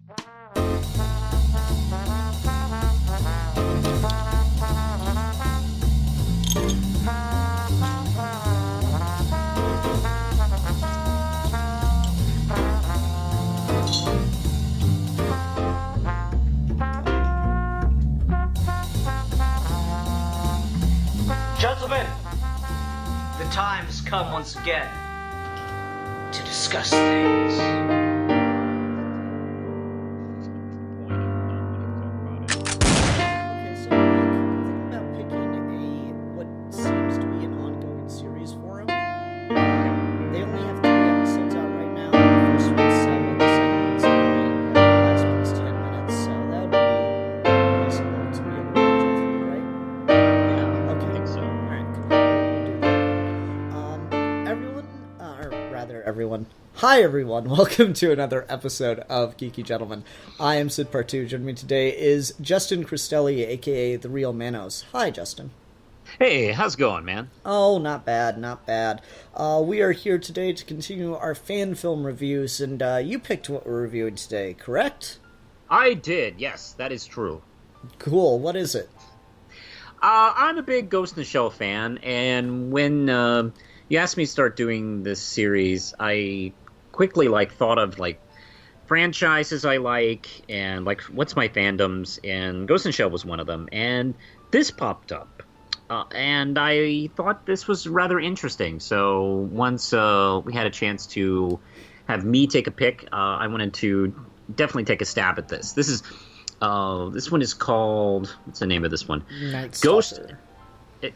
Gentlemen, the time has come once again to discuss things. Okay, so thinking about picking what seems to be an ongoing series for him. They only have 3 episodes out right now. The first one's 7, the second one's 9, and the last one's 10 minutes. So that would be reasonable to be able to watch all 3, right? Yeah, Okay. I think so. All right, cool. We'll do that. Everyone. Hi, everyone. Welcome to another episode of Geeky Gentlemen. I am Sid Partu. Joining me today is Justin Cristelli, a.k.a. The Real Manos. Hi, Justin. Hey, how's it going, man? Oh, not bad, not bad. We are here today to continue our fan film reviews, and you picked what we're reviewing today, correct? I did, yes, that is true. Cool. What is it? I'm a big Ghost in the Shell fan, and when you asked me to start doing this series, I quickly thought of franchises I like and what's my fandoms, and Ghost in the Shell was one of them, and this popped up. And I thought this was rather interesting. So once we had a chance to have me take a pick, I wanted to definitely take a stab at this. This one is called, what's the name of this one? NightStalker.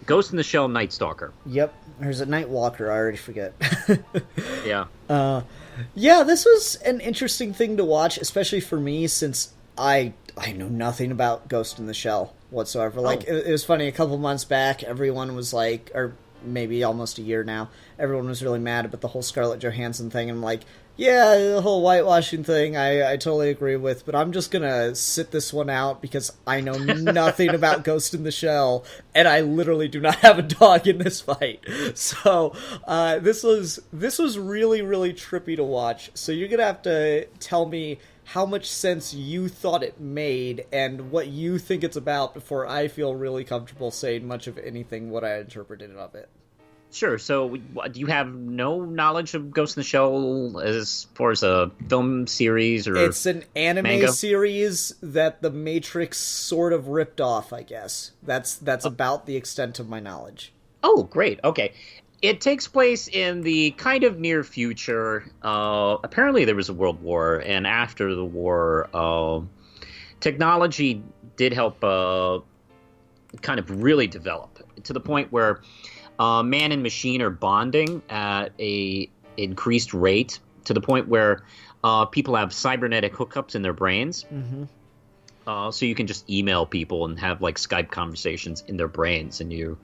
Ghost in the Shell NightStalker. Yep. There's a Nightwalker. I already forget. Yeah. Yeah, this was an interesting thing to watch, especially for me, since I know nothing about Ghost in the Shell whatsoever. It was funny, a couple months back, everyone was like, or maybe almost a year now, everyone was really mad about the whole Scarlett Johansson thing, and I'm like, yeah, the whole whitewashing thing, I totally agree with, but I'm just gonna sit this one out because I know nothing about Ghost in the Shell, and I literally do not have a dog in this fight. So, this was really, really trippy to watch, so you're gonna have to tell me how much sense you thought it made and what you think it's about before I feel really comfortable saying much of anything what I interpreted of it. Sure. So, do you have no knowledge of Ghost in the Shell as far as a film series or It's an anime manga? series that The Matrix sort of ripped off, I guess. That's about the extent of my knowledge. Oh, great. Okay. It takes place in the kind of near future. Apparently there was a world war, and after the war, technology did help kind of really develop to the point where man and machine are bonding at a increased rate, to the point where people have cybernetic hookups in their brains. Mm-hmm. So you can just email people and have Skype conversations in their brains, and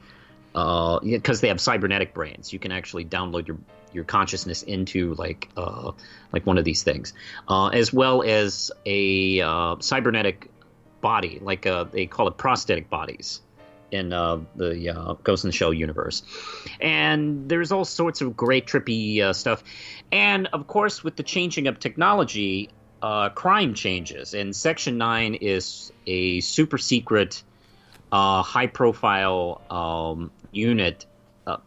because they have cybernetic brains, you can actually download your consciousness into one of these things, as well as a cybernetic body, they call it prosthetic bodies in the Ghost in the Shell universe. And there's all sorts of great trippy stuff. And of course, with the changing of technology, crime changes. And Section 9 is a super secret, high-profile unit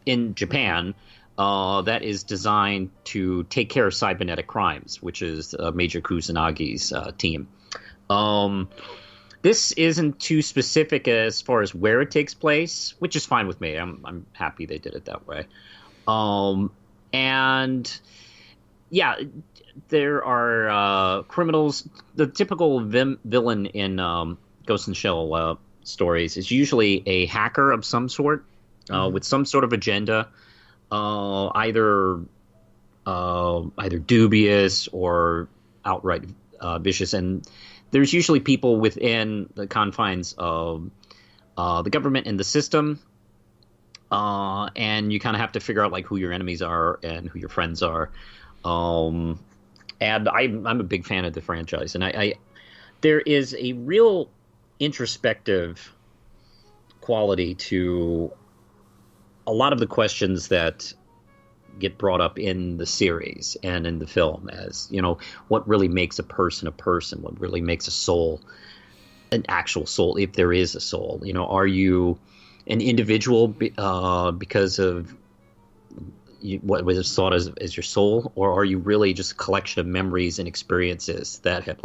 in Japan that is designed to take care of cybernetic crimes, which is Major Kusanagi's team. This isn't too specific as far as where it takes place, which is fine with me. I'm happy they did it that way. And yeah, there are criminals. The typical villain in Ghost in the Shell stories is usually a hacker of some sort, with some sort of agenda, either dubious or outright vicious. And there's usually people within the confines of the government and the system, and you kind of have to figure out who your enemies are and who your friends are. And I'm a big fan of the franchise, and I there is a real introspective quality to a lot of the questions that get brought up in the series and in the film, as what really makes a person, what really makes a soul an actual soul, if there is a soul. Are you an individual because of what was thought as your soul, or are you really just a collection of memories and experiences that have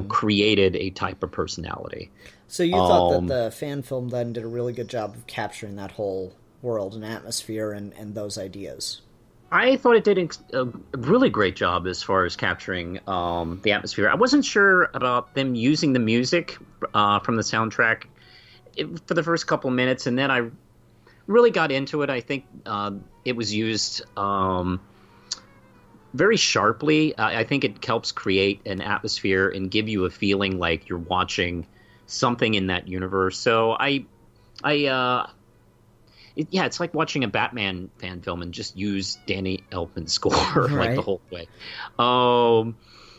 created a type of personality? So you thought that the fan film then did a really good job of capturing that whole world and atmosphere and those ideas? I thought it did a really great job as far as capturing the atmosphere. I wasn't sure about them using the music from the soundtrack for the first couple of minutes, and then I really got into it. I think it was used very sharply. I think it helps create an atmosphere and give you a feeling like you're watching something in that universe. So it's like watching a Batman fan film and just use Danny Elfman's score right. like the whole way.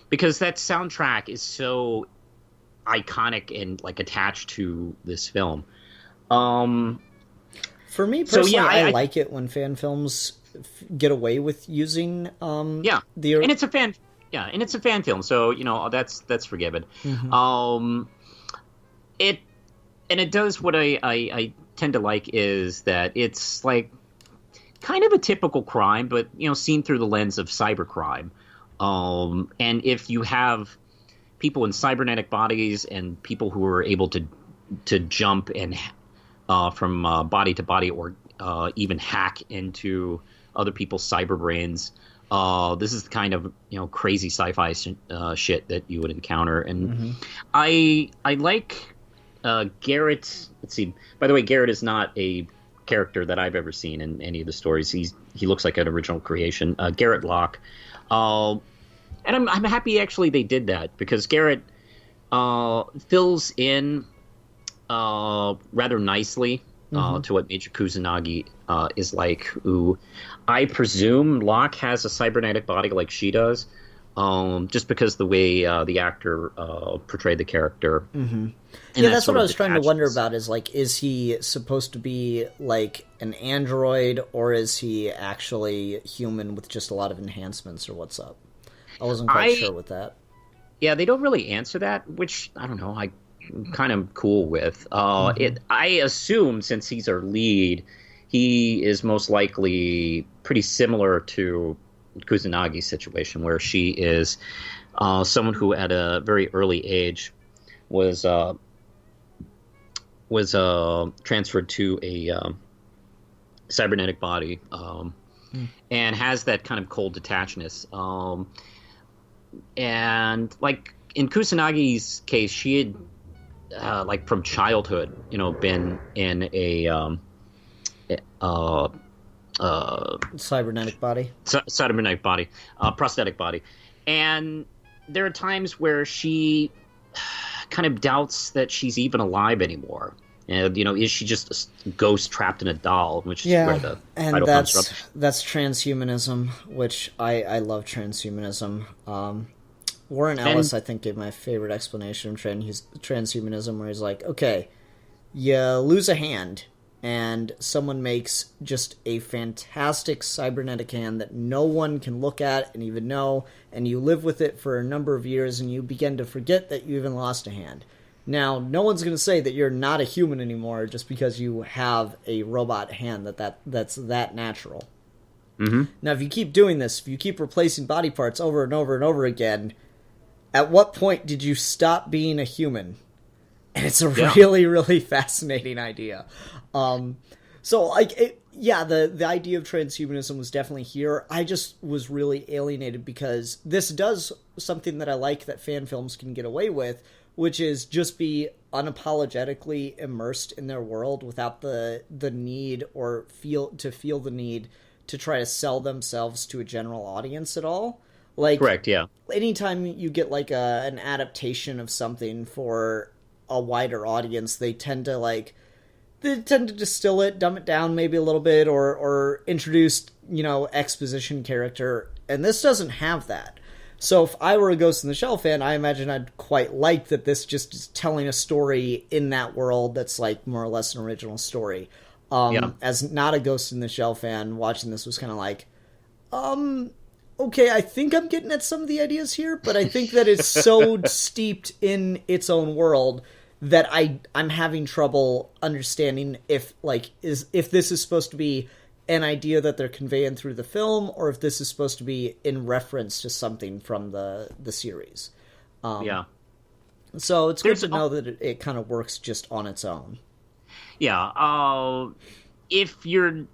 Because that soundtrack is so iconic and like attached to this film. For me personally, I like it when fan films get away with using and it's a fan film, so that's forgiven. Mm-hmm. It does what I tend to like, is that it's like kind of a typical crime, but seen through the lens of cybercrime. And if you have people in cybernetic bodies and people who are able to jump and from body to body, or even hack into other people's cyber brains, this is the kind of crazy sci-fi shit that you would encounter. And mm-hmm. I like Garrett. Let's see. By the way, Garrett is not a character that I've ever seen in any of the stories. He looks like an original creation. Garrett Locke. And I'm happy actually they did that, because Garrett fills in rather nicely to what Major Kusanagi is like, who I presume Locke has a cybernetic body like she does, just because the way the actor portrayed the character. Mm-hmm. Yeah, that's what I was trying to wonder about, is he supposed to be like an android, or is he actually human with just a lot of enhancements, or what's up? I wasn't quite sure with that. Yeah, they don't really answer that, which, I don't know, I'm kind of cool with. I assume, since he's our lead, he is most likely pretty similar to Kusanagi's situation, where she is someone who at a very early age was transferred to a cybernetic body, and has that kind of cold detachedness. And like in Kusanagi's case, she had like from childhood, been in a cybernetic body, prosthetic body, and there are times where she kind of doubts that she's even alive anymore. And is she just a ghost trapped in a doll? Which is where the title comes from. That's transhumanism, which I love transhumanism. Warren Ellis, I think, gave my favorite explanation of transhumanism, where he's like, okay, you lose a hand, and someone makes just a fantastic cybernetic hand that no one can look at and even know, and you live with it for a number of years, and you begin to forget that you even lost a hand. Now, no one's going to say that you're not a human anymore just because you have a robot hand that's that natural. Mm-hmm. Now, if you keep doing this, if you keep replacing body parts over and over and over again, at what point did you stop being a human? And it's a really, really fascinating idea. The idea of transhumanism was definitely here. I just was really alienated, because this does something that I like that fan films can get away with, which is just be unapologetically immersed in their world without the need or feel the need to try to sell themselves to a general audience at all. Like, correct, yeah. Anytime you get like an adaptation of something for a wider audience, they tend to distill it, dumb it down maybe a little bit, or introduce, exposition character, and this doesn't have that. So if I were a Ghost in the Shell fan, I imagine I'd quite like that this just is telling a story in that world that's like more or less an original story. As not a Ghost in the Shell fan, watching this was kind of like, okay, I think I'm getting at some of the ideas here, but I think that it's so steeped in its own world that I'm having trouble understanding if this is supposed to be an idea that they're conveying through the film, or if this is supposed to be in reference to something from the series. So it's good to know that it kind of works just on its own. Yeah. If you're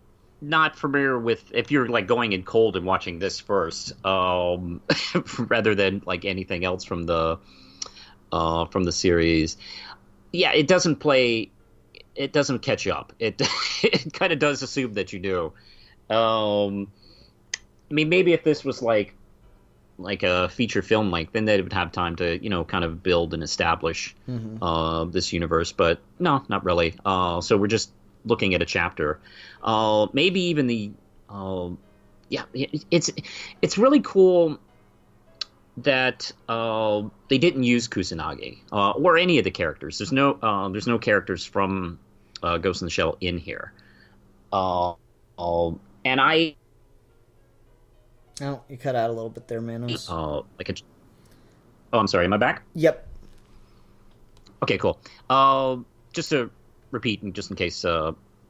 not familiar with, if you're like going in cold and watching this first, rather than like anything else from the series, yeah, it doesn't catch up. It kind of does assume that you do. I mean, maybe if this was like a feature film, then they would have time to, kind of build and establish this universe. But no, not really. So we're just looking at a chapter. Maybe even it's really cool that they didn't use Kusanagi or any of the characters. There's no characters from Ghost in the Shell in here. And I. Oh, you cut out a little bit there, Manos. I'm sorry. Am I back? Yep. Okay, cool. Just to repeat, just in case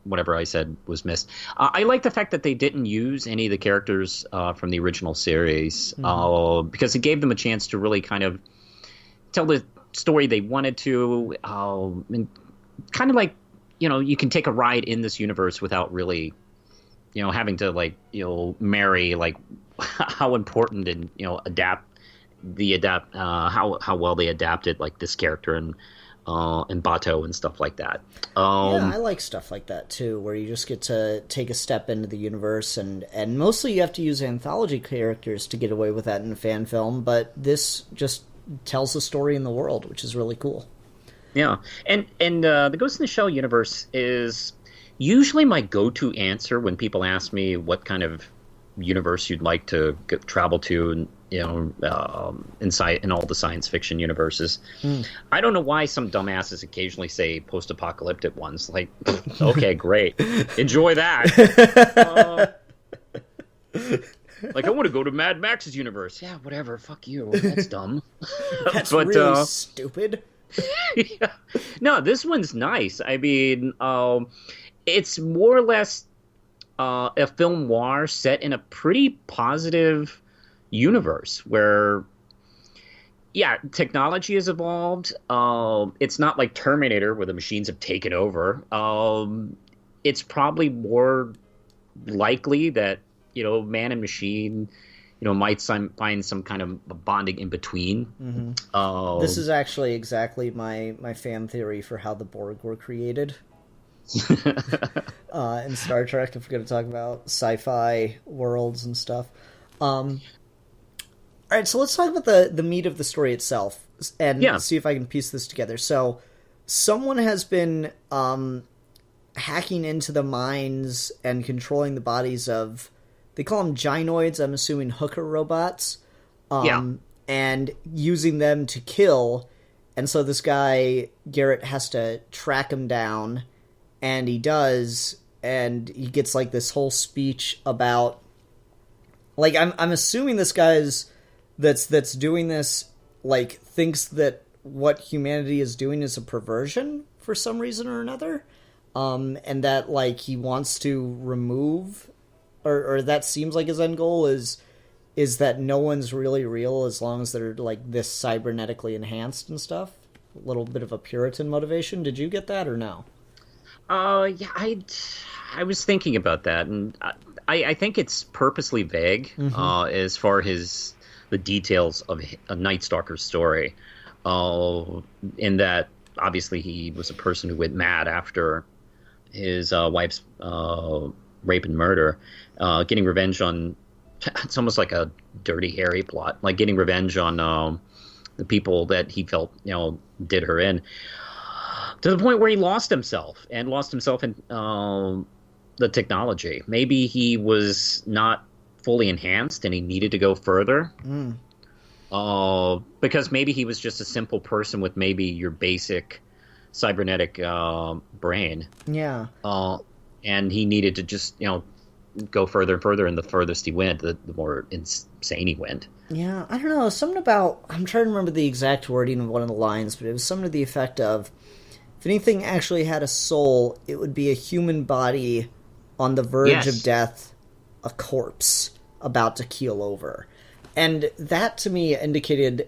whatever I said was missed, I like the fact that they didn't use any of the characters from the original series because it gave them a chance to really kind of tell the story they wanted to, and kind of like, you can take a ride in this universe without really, having to marry how important and how well they adapted this character and Bato and stuff like that. I like stuff like that too, where you just get to take a step into the universe, and mostly you have to use anthology characters to get away with that in a fan film, but this just tells the story in the world, which is really cool. Yeah, and the Ghost in the Shell universe is usually my go-to answer when people ask me what kind of universe you'd like to travel to, and inside in all the science fiction universes. I don't know why some dumbasses occasionally say post-apocalyptic ones. Okay, great, enjoy that. I want to go to Mad Max's universe. Yeah, whatever. Fuck you. That's dumb. That's really stupid. Yeah. No, this one's nice. I mean, it's more or less a film noir set in a pretty positive universe where, technology has evolved. It's not like Terminator where the machines have taken over. It's probably more likely that, man and machine, might find some kind of bonding in between. This is actually exactly my fan theory for how the Borg were created. In Star Trek, if we're going to talk about sci-fi worlds and stuff. All right, so let's talk about the meat of the story itself, and see if I can piece this together. So, someone has been hacking into the minds and controlling the bodies of, they call them gynoids, I'm assuming hooker robots, and using them to kill. And so this guy, Garrett, has to track him down, and he does, and he gets this whole speech about, I'm assuming this guy's that's doing this thinks that what humanity is doing is a perversion for some reason or another, and that he wants to remove, or that seems like his end goal is that no one's really real as long as they're this cybernetically enhanced and stuff. A little bit of a Puritan motivation. Did you get that or no? I was thinking about that, and I think it's purposely vague as far as the details of a NightStalker story. In that, obviously, he was a person who went mad after his wife's rape and murder, getting revenge on. It's almost like a Dirty Harry plot, getting revenge on the people that he felt did her in. To the point where he lost himself in the technology. Maybe he was not fully enhanced and he needed to go further. Because maybe he was just a simple person with maybe your basic cybernetic brain. Yeah. and he needed to just go further and further, and the furthest he went, the more insane he went. Yeah, I don't know. Something about, I'm trying to remember the exact wording of one of the lines, but it was something to the effect of, if anything actually had a soul, it would be a human body on the verge of death, a corpse about to keel over. And that to me indicated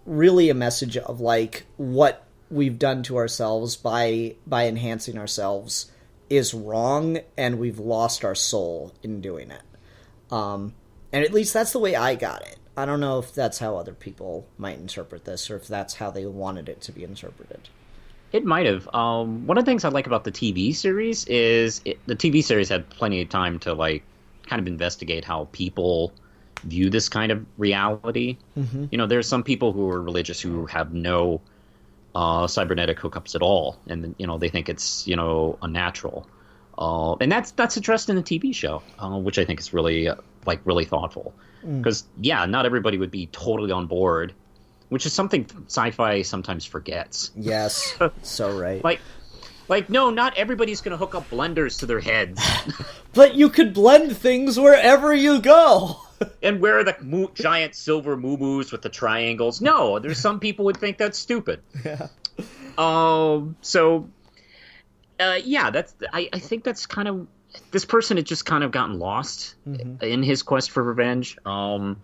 really a message of like what we've done to ourselves by enhancing ourselves is wrong, and we've lost our soul in doing it. And at least that's the way I got it. I don't know if that's how other people might interpret this, or if that's how they wanted it to be interpreted. It might have. One of the things I like about the TV series is the TV series had plenty of time to like kind of investigate how people view this kind of reality. Mm-hmm. There's some people who are religious who have no cybernetic hookups at all, and they think it's unnatural, and that's addressed in the TV show, which I think is really really thoughtful, because not everybody would be totally on board, which is something sci-fi sometimes forgets. Yes, so right. No, not everybody's going to hook up blenders to their heads. But you could blend things wherever you go. And wear the giant silver moo-moos with the triangles. No, there's some people would think that's stupid. Yeah. I think that's kind of, this person had just kind of gotten lost in his quest for revenge. I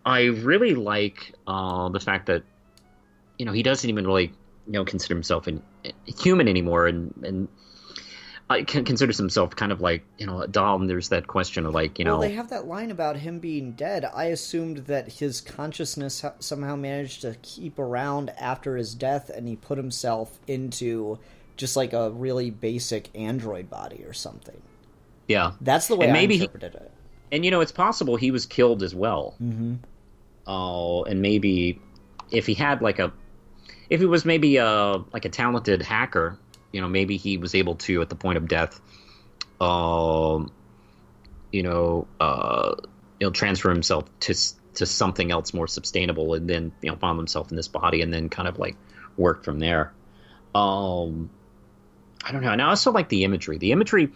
really like the fact that, he doesn't even really, consider himself a human anymore, and considers himself kind of like, a doll, and there's that question of like, Well, they have that line about him being dead. I assumed that his consciousness somehow managed to keep around after his death, and he put himself into just like a really basic android body or something. Yeah. That's the way I interpreted it. And, it's possible he was killed as well. Mm-hmm. And maybe if he had if he was maybe like a talented hacker, maybe he was able to, at the point of death, transfer himself to something else more sustainable, and then found himself in this body, and then kind of like worked from there. I don't know. And I also like the imagery. The imagery.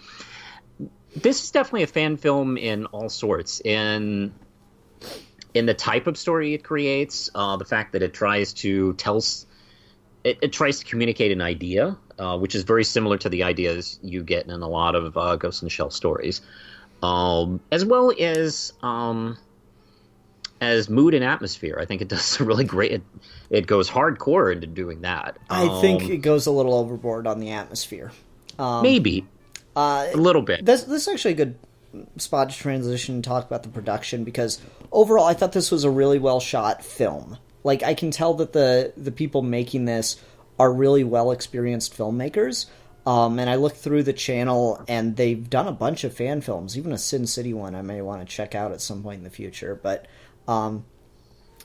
This is definitely a fan film in all sorts. In the type of story it creates, the fact that it tries to it tries to communicate an idea, which is very similar to the ideas you get in a lot of Ghost in the Shell stories, as well as mood and atmosphere. I think it does really great. It goes hardcore into doing that. I think it goes a little overboard on the atmosphere. Maybe a little bit. This is actually a good spot to transition and talk about the production, because overall I thought this was a really well shot film. Like, I can tell that the people making this are really well experienced filmmakers. And I looked through the channel, and they've done a bunch of fan films, even a Sin City one I may want to check out at some point in the future. But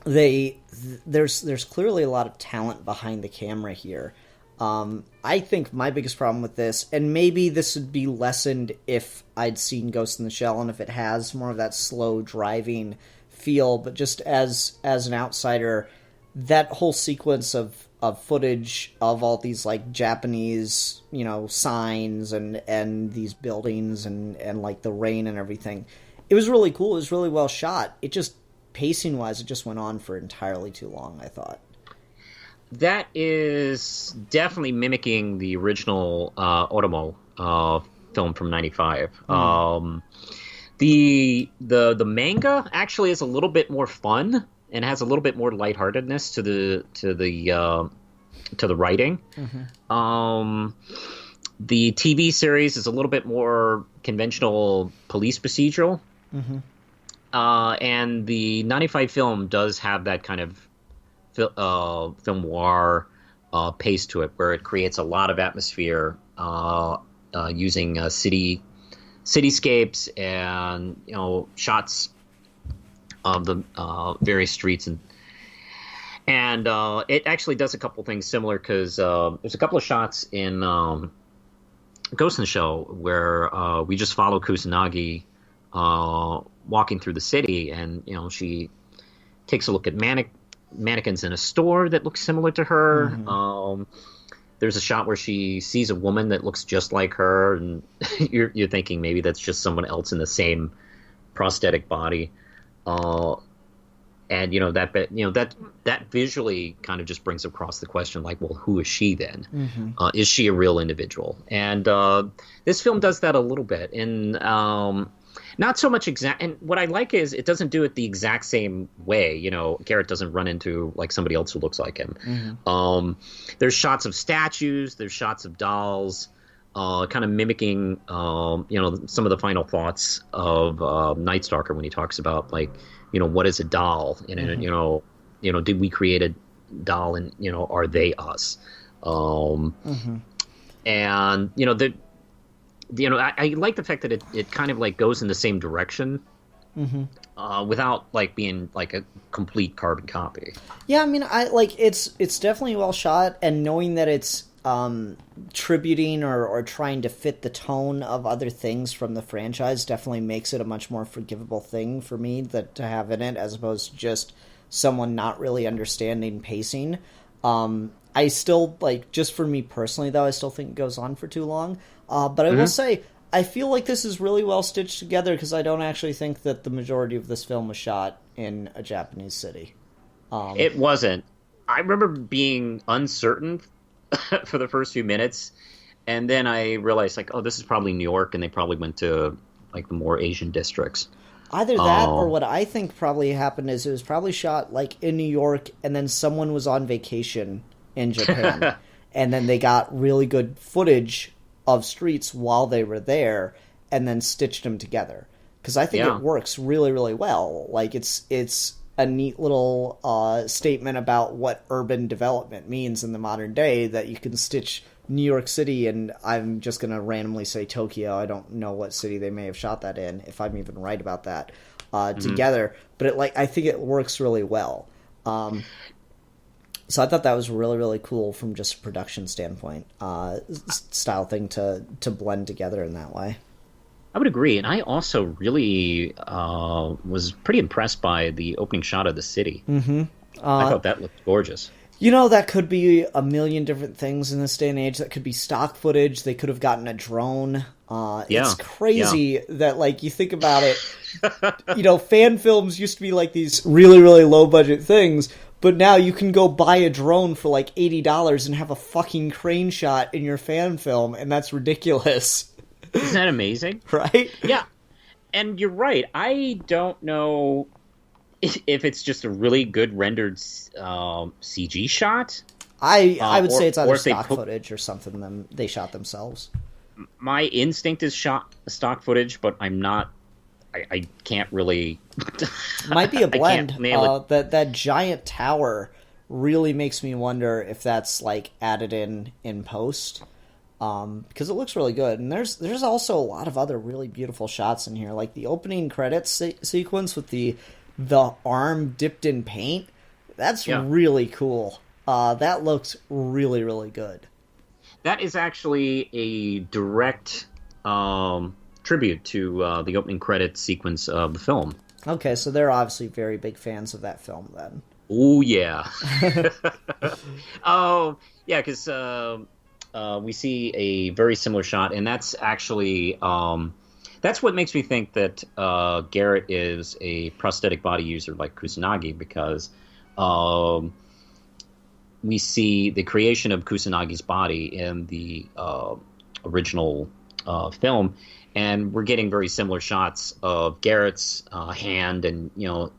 there's clearly a lot of talent behind the camera here. I think my biggest problem with this, and maybe this would be lessened if I'd seen Ghost in the Shell, and if it has more of that slow driving feel, but just as an outsider, that whole sequence of footage of all these like Japanese, signs and these buildings and like the rain and everything, it was really cool. It was really well shot. It just, pacing wise, it just went on for entirely too long, I thought. That is definitely mimicking the original Otomo film from '95. The manga actually is a little bit more fun and has a little bit more lightheartedness to the writing. Mm-hmm. The TV series is a little bit more conventional police procedural. Mm-hmm. And the '95 film does have that kind of film noir pace to it, where it creates a lot of atmosphere using cityscapes and shots of the various streets, and it actually does a couple things similar, because there's a couple of shots in Ghost in the Shell where we just follow Kusanagi walking through the city, and she takes a look at mannequins in a store that looks similar to her. Mm-hmm. there's a shot where she sees a woman that looks just like her, and you're thinking maybe that's just someone else in the same prosthetic body. And that visually kind of just brings across the question, like, well, who is she then? Mm-hmm. Is she a real individual? And this film does that a little bit, and not so much exact. And what I like is it doesn't do it the exact same way. Garrett doesn't run into like somebody else who looks like him. Mm-hmm. There's shots of statues. There's shots of dolls. Kind of mimicking, some of the final thoughts of NightStalker when he talks about, like, what is a doll? And, Mm-hmm. Did we create a doll, and, are they us? Mm-hmm. And, I like the fact that it kind of, like, goes in the same direction. Mm-hmm. Without, like, being, like, a complete carbon copy. Yeah, I mean, it's definitely well shot, and knowing that it's tributing or trying to fit the tone of other things from the franchise definitely makes it a much more forgivable thing for me to have in it, as opposed to just someone not really understanding pacing. I still, like, just for me personally, though, I still think it goes on for too long. But I will say, I feel like this is really well stitched together, because I don't actually think that the majority of this film was shot in a Japanese city. It wasn't. I remember being uncertain for the first few minutes, and then I realized, like, oh, this is probably New York, and they probably went to, like, the more Asian districts. Either that, or what I think probably happened is it was probably shot, like, in New York, and then someone was on vacation in Japan, and then they got really good footage of streets while they were there, and then stitched them together. Because I think it works really, really well. Like, it's a neat little statement about what urban development means in the modern day, that you can stitch New York City, and I'm just going to randomly say Tokyo, I don't know what city they may have shot that in, if I'm even right about that, together. But I think it works really well. So I thought that was really, really cool from just a production standpoint, style thing to blend together in that way. I would agree, and I also really was pretty impressed by the opening shot of the city. Mm-hmm. I thought that looked gorgeous. That could be a million different things in this day and age. That could be stock footage. They could have gotten a drone. It's crazy that, like, you think about it, fan films used to be like these really, really low budget things, but now you can go buy a drone for like $80 and have a fucking crane shot in your fan film, and that's ridiculous. Isn't that amazing? Right? Yeah. And you're right. I don't know if it's just a really good rendered CG shot. I would say it's either stock footage or something they shot themselves. My instinct is stock footage, but I'm not. I can't really. Might be a blend. I can't nail it. That giant tower really makes me wonder if that's, like, added in post. Because it looks really good, and there's also a lot of other really beautiful shots in here, like the opening credits sequence with the arm dipped in paint. That's really cool. That looks really, really good. That is actually a direct tribute to the opening credits sequence of the film. Okay, so they're obviously very big fans of that film then. Oh yeah. Oh yeah, because we see a very similar shot, and that's actually that's what makes me think that Garrett is a prosthetic body user like Kusanagi, because we see the creation of Kusanagi's body in the original film, and we're getting very similar shots of Garrett's hand, and you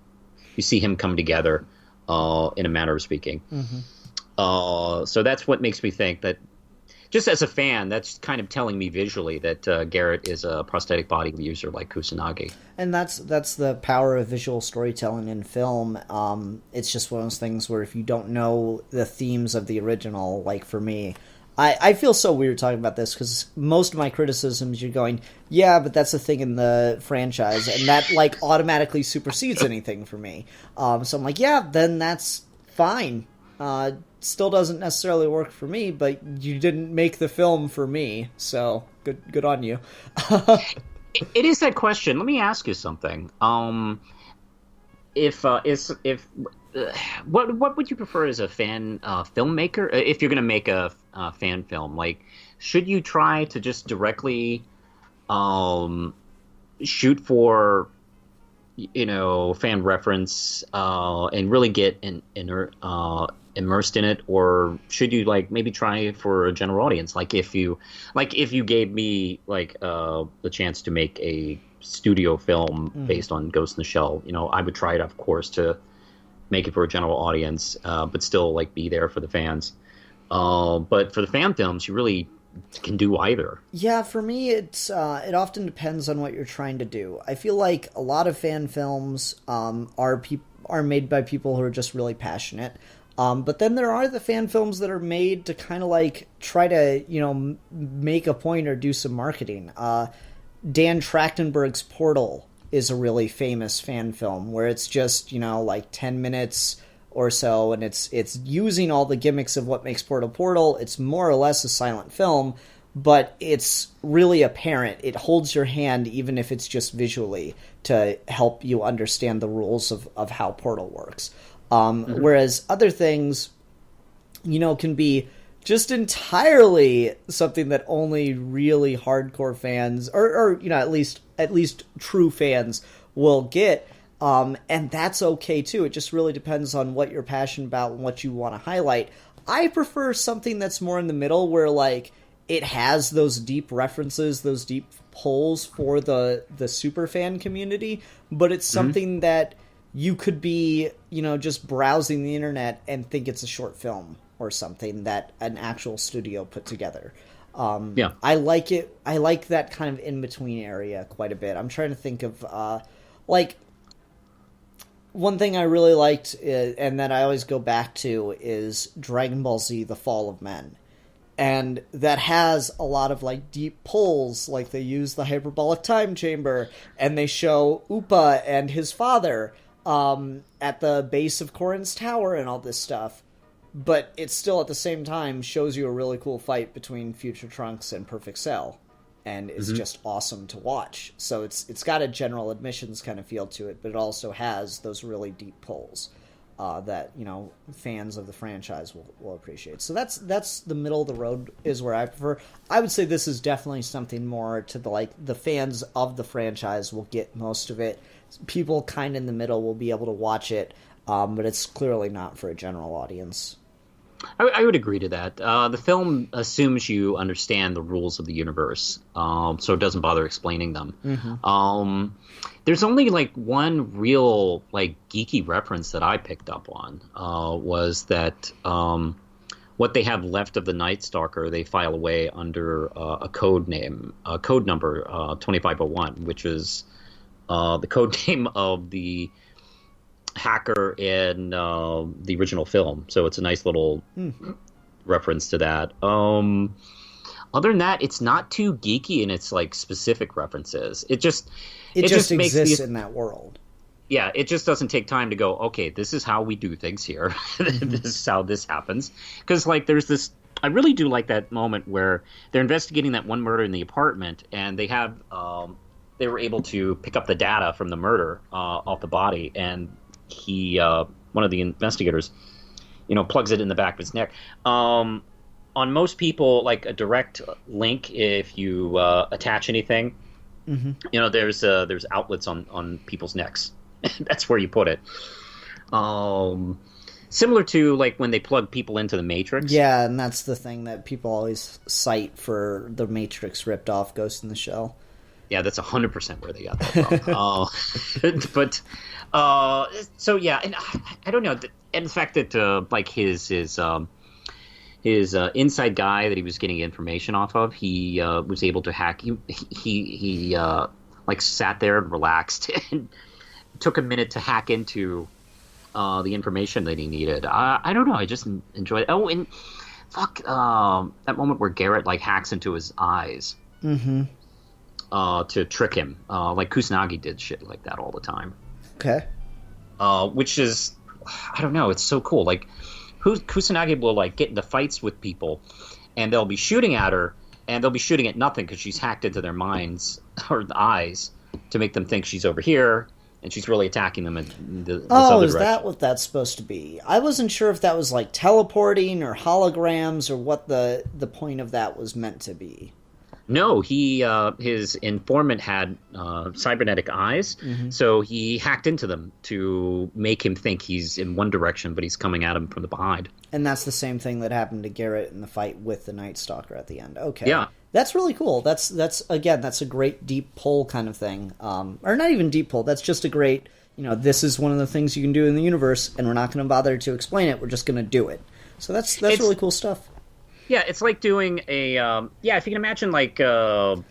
see him come together in a manner of speaking. Mm-hmm. So that's what makes me think that. Just as a fan, that's kind of telling me visually that Garrett is a prosthetic body user like Kusanagi. And that's the power of visual storytelling in film. It's just one of those things where if you don't know the themes of the original, like for me, I feel so weird talking about this because most of my criticisms, you're going, yeah, but that's the thing in the franchise, and that, like, automatically supersedes anything for me. So I'm like, yeah, then that's fine. Still doesn't necessarily work for me, but you didn't make the film for me, so good on you. It is that question. Let me ask you something. If what would you prefer as a fan filmmaker if you're going to make a fan film? Like, should you try to just directly shoot for fan reference and really get immersed in it, or should you like maybe try for a general audience? Like if you gave me the chance to make a studio film based on Ghost in the Shell, I would try it, of course, to make it for a general audience, but still like be there for the fans. But for the fan films, you really can do either. Yeah, for me, it often depends on what you're trying to do. I feel like a lot of fan films are made by people who are just really passionate. But then there are the fan films that are made to kind of like try to make a point or do some marketing. Dan Trachtenberg's Portal is a really famous fan film where it's just, like 10 minutes or so, and it's using all the gimmicks of what makes Portal. It's more or less a silent film, but it's really apparent. It holds your hand, even if it's just visually, to help you understand the rules of how Portal works. Whereas other things, can be just entirely something that only really hardcore fans or at least true fans will get. And that's okay too. It just really depends on what you're passionate about and what you want to highlight. I prefer something that's more in the middle where like it has those deep references, those deep pulls for the super fan community, but it's something that you could be, just browsing the internet and think it's a short film or something that an actual studio put together. I like it. I like that kind of in-between area quite a bit. I'm trying to think of, one thing I really liked, and that I always go back to, is Dragon Ball Z: The Fall of Men. And that has a lot of, like, deep pulls, like they use the hyperbolic time chamber, and they show Upa and his father at the base of Korin's tower and all this stuff. But it still, at the same time, shows you a really cool fight between Future Trunks and Perfect Cell. And it's just awesome to watch. So it's got a general admissions kind of feel to it, but it also has those really deep pulls that fans of the franchise will appreciate. So that's the middle of the road is where I prefer. I would say this is definitely something more to the fans of the franchise will get most of it. People kind of in the middle will be able to watch it, but it's clearly not for a general audience. I would agree to that. The film assumes you understand the rules of the universe, so it doesn't bother explaining them. There's only like one real like geeky reference that I picked up on was that what they have left of the NightStalker they file away under a code number 2501, which is the code name of the hacker in the original film, so it's a nice little reference to that. Other than that, it's not too geeky in its like specific references. It just exists in that world. Yeah, it just doesn't take time to go, okay, this is how we do things here. This is how this happens. Because like there's this, I really do like that moment where they're investigating that one murder in the apartment, and they have they were able to pick up the data from the murder off the body, and he one of the investigators plugs it in the back of his neck. On most people, like a direct link, if you attach anything, there's outlets on people's necks. That's where you put it. Similar to like when they plug people into the Matrix. Yeah, and that's the thing that people always cite for the Matrix ripped off Ghost in the Shell. Yeah, that's 100% where they got that from. But so yeah, and I don't know, and the fact that like his inside guy that he was getting information off of, he was able to hack. He like sat there and relaxed and took a minute to hack into the information that he needed. I don't know, I just enjoyed it. Oh, and fuck, that moment where Garrett like hacks into his eyes. To trick him, like Kusanagi did shit like that all the time. Okay. Which is, I don't know, it's so cool. Like, Kusanagi will like get into fights with people, and they'll be shooting at her, and they'll be shooting at nothing because she's hacked into their minds or the eyes to make them think she's over here, and she's really attacking them. In this Oh, other is direction. that what that's supposed to be? I wasn't sure if that was like teleporting or holograms or what the point of that was meant to be. No, his informant had cybernetic eyes, so he hacked into them to make him think he's in one direction, but he's coming at him from the behind. And that's the same thing that happened to Garrett in the fight with the NightStalker at the end. Okay. Yeah. That's really cool. That's again, that's a great deep pull kind of thing. Or not even deep pull. That's just a great, this is one of the things you can do in the universe, and we're not going to bother to explain it. We're just going to do it. So that's really cool stuff. Yeah, it's like doing a if you can imagine like doing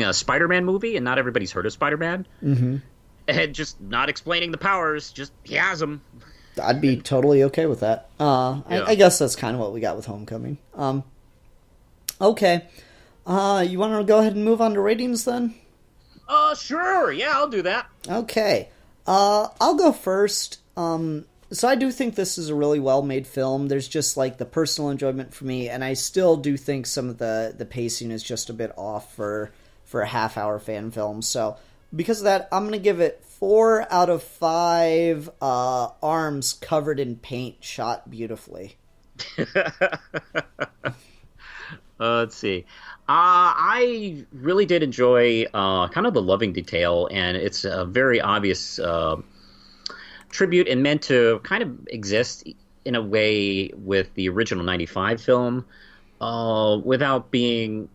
a Spider-Man movie, and not everybody's heard of Spider-Man, and just not explaining the powers, just he has them. I'd be totally okay with that. I guess that's kind of what we got with Homecoming. Okay, you want to go ahead and move on to ratings then? Sure, yeah, I'll do that. Okay, I'll go first. So I do think this is a really well-made film. There's just, like, the personal enjoyment for me, and I still do think some of the pacing is just a bit off for a half-hour fan film. So because of that, I'm going to give it 4 out of 5 arms covered in paint shot beautifully. Let's see. I really did enjoy kind of the loving detail, and it's a very obvious tribute and meant to kind of exist in a way with the original 95 film without being,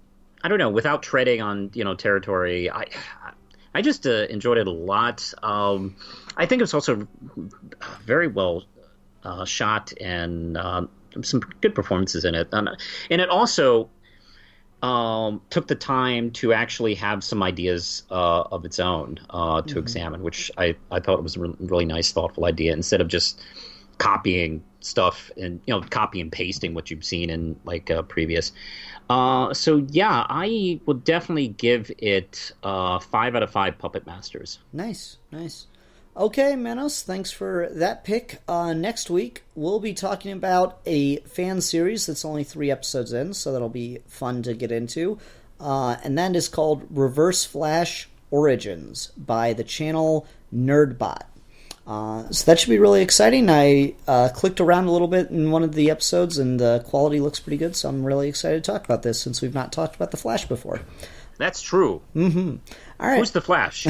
without treading on, territory. I just enjoyed it a lot. I think it was also very well shot and some good performances in it. And it also took the time to actually have some ideas of its own to examine, which I thought it was a really nice, thoughtful idea, instead of just copying stuff and copy and pasting what you've seen in previous. So yeah, I would definitely give it 5 out of 5 Puppet Masters. Nice. Okay, Manos, thanks for that pick. Next week, we'll be talking about a fan series that's only 3 episodes in, so that'll be fun to get into. And that is called Reverse Flash Origins by the channel Nerdbot. So that should be really exciting. I clicked around a little bit in one of the episodes, and the quality looks pretty good, so I'm really excited to talk about this since we've not talked about The Flash before. That's true. Mm-hmm. All right. Who's The Flash?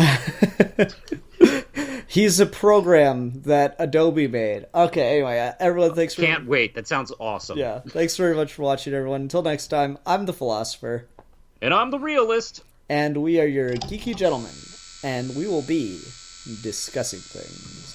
He's a program that Adobe made. Okay, anyway, everyone, thanks for... Can't wait. That sounds awesome. Yeah, thanks very much for watching, everyone. Until next time, I'm the Philosopher. And I'm the Realist. And we are your geeky gentlemen. And we will be discussing things.